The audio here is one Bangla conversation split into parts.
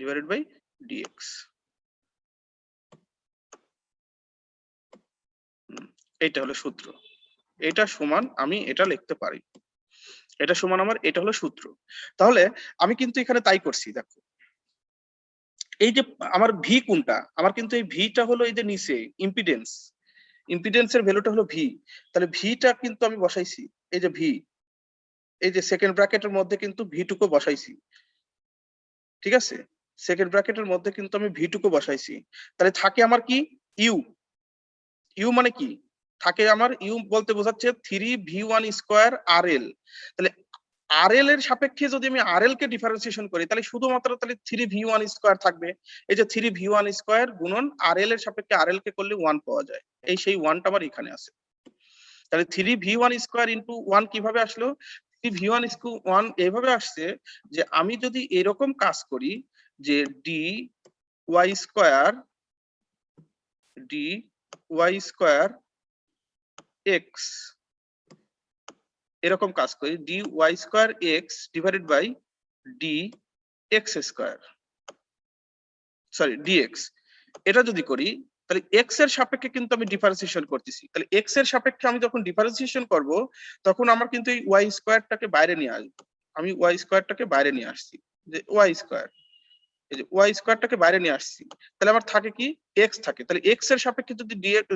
Divided by dx. এটা হলো সূত্র, এটা সমান আমি এটা লিখতে পারি, এটা সমান আমার এটা হলো সূত্র। তাহলে আমি কিন্তু এখানে তাই করছি, দেখো এই যে আমার ভি কোনটা, আমার কিন্তু এই ভিটা হলো এই যে নিচে ইম্পিডেন্স, ইম্পিডেন্সের ভ্যালুটা হলো ভি, তাহলে ভিটা কিন্তু আমি বসাইছি এই যে ভি, এই যে সেকেন্ড ব্র্যাকেটের মধ্যে কিন্তু ভি টুকু বসাইছি, ঠিক আছে, সেকেন্ড ব্র্যাকেটের মধ্যে কিন্তু আমি ভি টুকু বসাইছি। তাহলে থাকে আমার কি ইউ, ইউ মানে কি থাকে আমার, ইউ বলতে বোঝাচ্ছে 3v1 স্কয়ার আর এল। তাহলে আর এল এর সাপেক্ষে যদি আমি আর এল কে ডিফারেন্সিয়েশন করি তাহলে শুধুমাত্র তাহলে 3v1 স্কয়ার থাকবে, এই যে 3v1 স্কয়ার গুণন আর এল এর সাপেক্ষে আর এল কে করলে 1 পাওয়া যায়, এই সেই 1টা আমার এখানে আছে। তাহলে 3v1 স্কয়ার ইনটু 1 কিভাবে আসলো, 3v1 ইনটু 1 এইভাবে আসছে যে আমি যদি এরকম কাজ করি যে ডি ওয়াই স্কয়ার এক্স, এরকম কাজ করি d y square x divided by d x square, sorry d x, এটা যদি করি তাহলে এক্স এর সাপেক্ষে কিন্তু আমি ডিফারেন্সিয়েশন করতেছি, তাহলে এক্স এর সাপেক্ষে আমি যখন ডিফারেন্সিয়েশন করব তখন আমার কিন্তু এই ওয়াই স্কয়ারটাকে বাইরে নিয়ে আসবো, আমি ওয়াই স্কয়ারটাকে বাইরে নিয়ে আসছি, যে ওয়াই স্কয়ার, এই যে ওয়াই স্কয়ারটাকে বাইরে নিয়ে আসছি, তাহলে আমার থাকে কি এক্স থাকে, তাহলে এক্স এর সাপেক্ষে যদি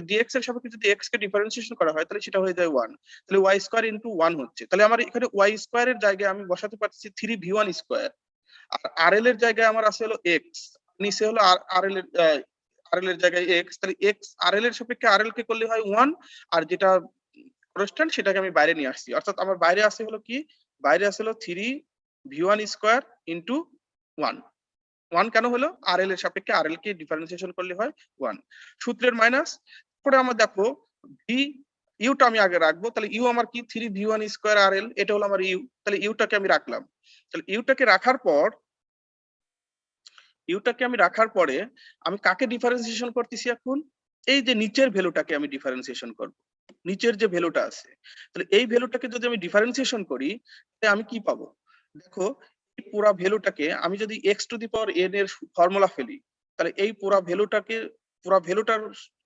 ডিএক্স এর সাপেক্ষে যদি এক্স কে ডিফারেন্সিয়েশন করা হয় তাহলে সেটা হয়ে যায় 1, তাহলে ওয়াই স্কয়ার ইনটু 1 হচ্ছে, তাহলে আমার এখানে ওয়াই স্কয়ারের জায়গায় আমি বসাতে পারছি 3v1 স্কয়ার, আর আরএল এর জায়গায় আমার আছে হলো এক্স, নিচে হলো আরএল এর আরএল এর জায়গায় এক্স, তাহলে এক্স আরএল এর সাপেক্ষে আরএল কে করলে হয় 1, আর যেটা কনস্ট্যান্ট সেটাকে আমি বাইরে নিয়ে আসছি, অর্থাৎ আমার বাইরে আছে হলো কি, বাইরে আছে হলো 3v1 স্কয়ার ইনটু 1, 1 কেন হলো আরএল এর সাপেক্ষে আরএল কে ডিফারেন্সিয়েশন করলে হয় 1, সূত্রের মাইনাস, পরে আমরা দেখো ভি ইউটা আমি আগে রাখবো, তাহলে ইউ আমার কি 3v1 স্কয়ার আরএল, এটা হলো আমার ইউ, তাহলে ইউটাকে আমি রাখলাম, তাহলে ইউটাকে রাখার পরে আমি কাকে ডিফারেন্সিয়েশন করতেছি এখন, এই যে নিচের ভ্যালুটাকে আমি ডিফারেন্সিয়েশন করব, নিচের যে ভ্যালুটা আছে, তাহলে এই ভ্যালুটাকে যদি আমি ডিফারেন্সিয়েশন করি তাহলে আমি কি পাবো, দেখো এই পুরো ভ্যালুটাকে আমি যদি x to the power n এর ফর্মুলা ফেলি, তাহলে এই পুরো ভ্যালুটার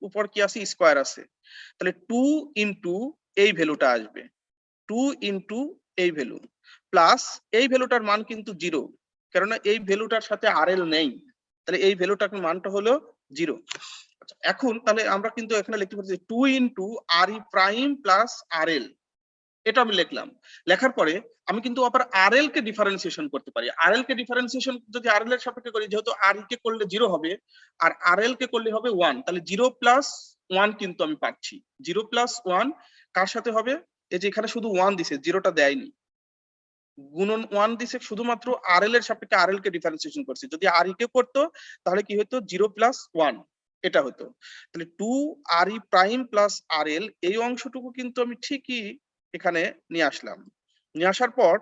উপর কি আছে স্কয়ার আছে, তাহলে 2 ইনটু এই ভ্যালুটা আসবে, 2 ইনটু এই ভ্যালু প্লাস এই ভ্যালুটার মান কিন্তু 0, কারণ এই ভ্যালুটার সাথে আরএল নেই, তাহলে এই ভ্যালুটার মানটা হলো 0। আচ্ছা এখন তাহলে আমরা কিন্তু এখানে লিখতে পারি 2 ইনটু আর ই প্রাইম প্লাস আরএল, এটা আমি লিখলাম, লেখার পরে আমি কিন্তু আবার আরএল কে ডিফারেন্সিয়েশন করতে পারি, আরএল কে ডিফারেন্সিয়েশন যদি আরএল এর সাপেক্ষে করি, যেহেতু আর ই কে করলে 0 হবে আর আরএল কে করলে হবে 1, তাহলে 0 প্লাস 1 কিন্তু আমি পাচ্ছি, 0 প্লাস 1 কার সাথে হবে, এই যে এখানে শুধু 1 দিছে, 0টা দেয়নি, গুণন 1 দিছে, শুধুমাত্র আরএল এর সাপেক্ষে আরএল কে ডিফারেন্সিয়েশন করছি, যদি আর ই কে করতো তাহলে কি হতো 0 প্লাস 1 এটা হতো, তাহলে 2 আর ই প্রাইম প্লাস আরএল, এই অংশটুকু কিন্তু আমি ঠিকই এখানে নিয়ে আসলাম, নিয়ে আসার পর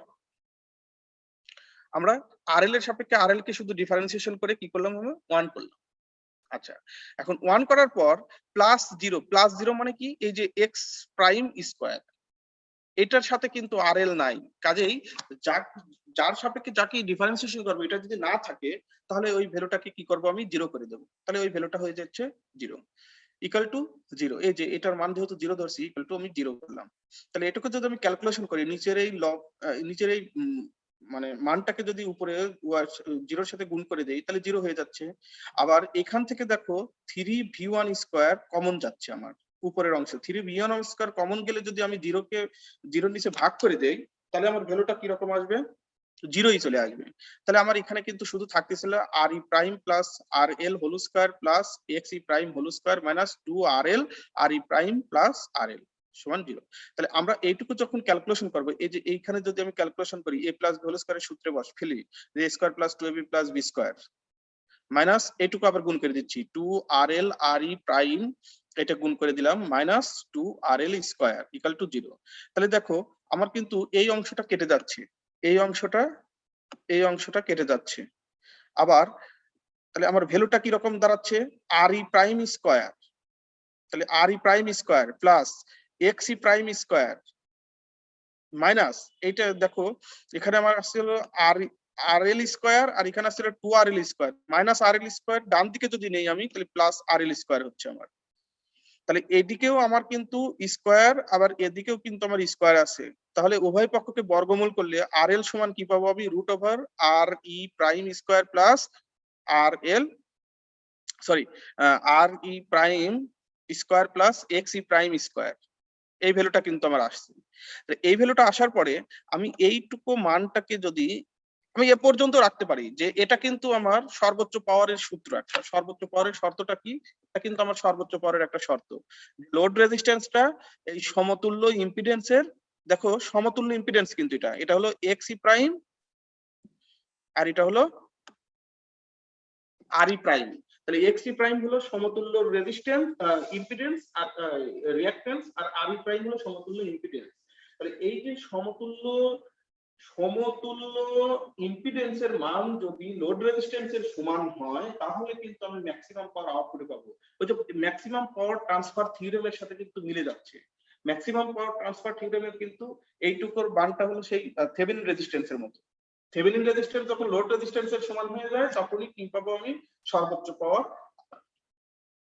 আমরা আরএল এর সাপেক্ষে আরএল কে শুধু ডিফারেন্সিয়েশন করে কি করলাম, আমরা 1 করলাম। আচ্ছা এখন 1 করার পর প্লাস 0 মানে কি, এই যে এক্স প্রাইম স্কয়ার, এটার সাথে কিন্তু আরএল নাই, কাজেই যার সাপেক্ষে যাকে ডিফারেন্সিয়েশন করবো এটা যদি না থাকে তাহলে ওই ভ্যালুটাকে কি করব আমি 0 করে দেবো, তাহলে ওই ভ্যালুটা হয়ে যাচ্ছে 0 ইকুয়াল টু 0, এই যে এটার মান যেহেতু 0 ধরছি ইকুয়াল টু আমি 0 করলাম, তাহলে এটাকে যদি আমি ক্যালকুলেশন করি নিচের এই মানে মানটাকে যদি উপরে 0 সাথে গুণ করে দেই তাহলে 0 হয়ে যাচ্ছে, আবার এখান থেকে দেখো 3v1 স্কয়ার কমন যাচ্ছে আমার উপরের অংশ, 3v1 স্কয়ার কমন গেলে যদি আমি 0 কে 0 নিচে ভাগ করে দেই তাহলে আমার ভ্যালুটা কি রকম আসবে, 0ই চলে আসবে, তাহলে আমার এখানে কিন্তু শুধু থাকতেছিল R E prime plus R L whole square plus X E prime whole square minus 2 আর L R E prime plus R L সমান 0। তাহলে আমরা এইটুকু যখন ক্যালকুলেশন করব, এই যে এইখানে যদি আমি ক্যালকুলেশন করি a প্লাস বি হোল স্কয়ারের সূত্রে ফেলি, যে a square plus 2ab plus b square minus এইটুকু আবার গুণ করে দিচ্ছি 2 আর এল আর ই প্রাইম, এটা গুণ করে দিলাম minus 2 R l square equal to 0, তাহলে দেখো আমার কিন্তু এই অংশটা কেটে যাচ্ছে, এই অংশটা কেটে যাচ্ছে, আবার তাহলে আমার ভ্যালুটা কি রকম দাঁড়াচ্ছে, আর ই প্রাইম স্কয়ার, তাহলে R E prime square plus X E prime square minus এইটা দেখো এখানে আমার আসছে হলো RL স্কয়ার আর এখানে আসলে 2RL square minus RL square, ডান দিকে যদি নেই আমি তাহলে প্লাস RL স্কয়ার হচ্ছে আমার। তাহলে এদিকেও আমার কিন্তু স্কয়ার, আবার এদিকেও কিন্তু আমার স্কয়ার আছে। তাহলে উভয় পক্ষকে বর্গমূল করলে RL সমান কি পাবো আমি? Root over RE prime square plus RL RE prime square plus XE prime square. এই ভ্যালুটা কিন্তু আমার আসছে। এই ভ্যালুটা আসার পরে আমি এইটুকু মানটাকে যদি আমি এ পর্যন্ত রাখতে পারি, যে এটা কিন্তু আমার সর্বোচ্চ পাওয়ারের সূত্র একটা। সর্বোচ্চ পাওয়ারের শর্তটা কি? এটা কিন্তু আমার সর্বোচ্চ পাওয়ারের একটা শর্ত। লোড রেজিস্ট্যান্সটা এই সমতুল্য ইম্পিডেন্সের, দেখো সমতুল্য ইম্পিডেন্স কিন্তু এটা হলো XE প্রাইম আর এটা হলো RE প্রাইম। তাহলে XE প্রাইম হলো সমতুল্য রেজিস্ট্যান্স ইম্পিডেন্স আর রিঅ্যাকট্যান্স, আর RE প্রাইম হলো সমতুল্য ইম্পিডেন্স। তাহলে এই যে সমতুল্য ইম্পিডেন্সের মান যদি লোড রেজিস্ট্যান্সের সমান হয়, তাহলে কিন্তু আমি ম্যাক্সিমাম পাওয়ার আউটপুটে পাবো। ওই যে ম্যাক্সিমাম পাওয়ার ট্রান্সফার থিওরেমের সাথে কিন্তু মিলে যাচ্ছে। ম্যাক্সিমাম পাওয়ার ট্রান্সফার থিওরেমের কিন্তু এইটুকুর মানটা হলো সেই থেভেনিন রেজিস্ট্যান্সের মতো। থেভেনিন রেজিস্ট্যান্স যখন লোড রেজিস্ট্যান্সের সমান হয়ে যায়, তখনই কি পাবো আমি? সর্বোচ্চ পাওয়ার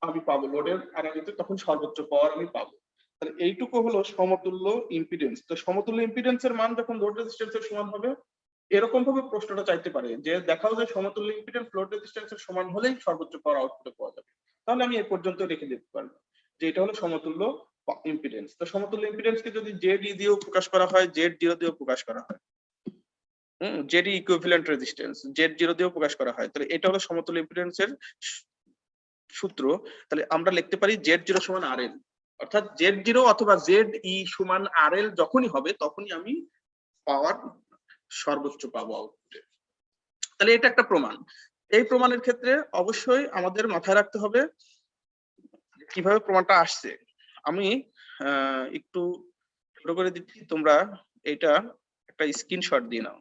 আমি পাবো। লোডের অ্যানালিতে তখন সর্বোচ্চ পাওয়ার আমি পাবো। তাহলে এইটুকু হলো সমতুল্য ইম্পিডেন্স। তো সমতুল্য ইম্পিডেন্সের মান যখন লোড রেজিস্ট্যান্সের সমান হবে, এরকম ভাবে প্রশ্নটা চাইতে পারে যে দেখাও যে সমতুল্য ইম্পিডেন্স লোড রেজিস্ট্যান্সের সমান হলেই সর্বোচ্চ পাওয়ার আউটপুটে পাওয়া যাবে। তাহলে আমি এই পর্যন্ত রেখে দিতে পারবো যে এটা হলো সমতুল্য ইম্পিডেন্স। তো সমতুল্য ইম্পিডেন্সকে যদি জেড ই দিয়েও প্রকাশ করা হয়, জেড জিরো দিয়েও প্রকাশ করা হয়, Z equivalent resistance Z zero দিয়েও প্রকাশ করা হয়, তাহলে এটা হলো সমতুল্য ইম্পিডেন্সের সূত্র। তাহলে আমরা লিখতে পারি জেড জিরো সমান RL, অর্থাৎ জেড জিরো অথবা জেড ই সমান RL যখনই হবে, তখনই আমি পাওয়ার সর্বোচ্চ পাবো আউটপুটে। তাহলে এটা একটা প্রমাণ। এই প্রমাণের ক্ষেত্রে অবশ্যই আমাদের মাথায় রাখতে হবে কিভাবে প্রমাণটা আসছে। আমি একটু ছোট করে দিচ্ছি, তোমরা এটা একটা স্ক্রিনশট দিয়ে নাও।